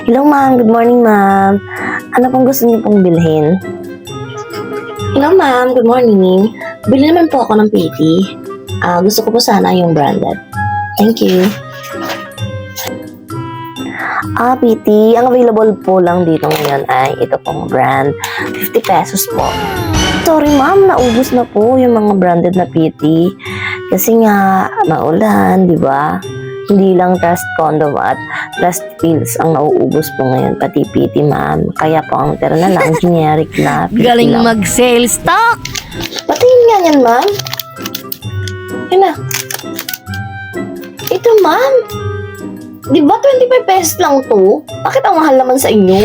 Hello, ma'am. Good morning, ma'am. Ano pong gusto niyo pong bilhin? Hello, ma'am. Good morning. Bili naman po ako ng PT. Gusto ko po sana yung branded. Thank you. PT. Ang available po lang dito ngayon ay ito pong brand. 50 pesos po. Sorry, ma'am. Naubos na po yung mga branded na PT. Kasi nga, maulan, di ba? Hindi lang trust condom at trust pills ang nauubos po ngayon, pati PT, ma'am. Kaya po ang tira na lang, generic na PT Galing lang. mag-sales talk! Patingin nga yan, ma'am. Yun na. Ito, ma'am. Di ba 25 pesos lang to? Bakit ang mahal naman sa inyo?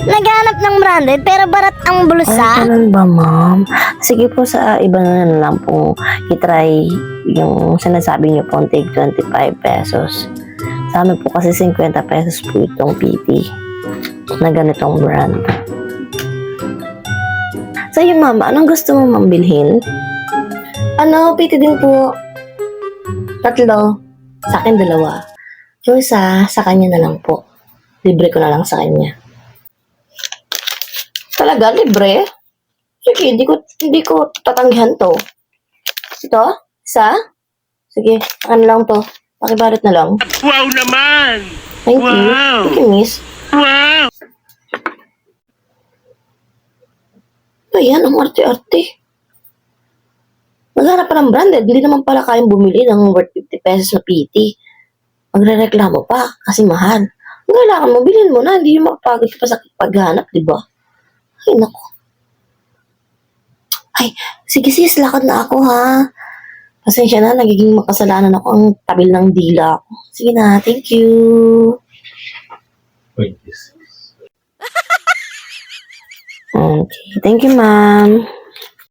Naghanap ng branded pero barat ang Ay, bulsa. ganun ba, ma'am? Sige po, sa iba na lang po itry yung sinasabi niyo po, take 25 pesos. Sa amin po kasi 50 pesos po itong PT na ganitong brand. Sa'yo, ma'am, anong gusto mo mambilhin? PT din po. 3. Sa akin 2. Yung isa, sa kanya na lang po. Libre ko na lang sa kanya. Talaga, libre? Sige, hindi ko tatanggihan to. Ito? Isa? Sige, ano lang to. Pakibalot na lang. Wow naman! Thank you. Wow! Thank you, miss. Wow! Ayan, ang arte-arte. Maghanap pa ng branded, hindi naman pala kayang bumili ng worth 50 pesos na PT. Magre-reklamo pa kasi mahal. Kung kailangan mo, bilhin mo na. Hindi yung mapagod ka pa sa paghanap, di ba? Ay, naku. Ay, sige sis, lakad na ako ha. Pasensya na, nagiging makasalanan ako ang tabil ng dila ko. Sige na, thank you. Okay, thank you ma'am.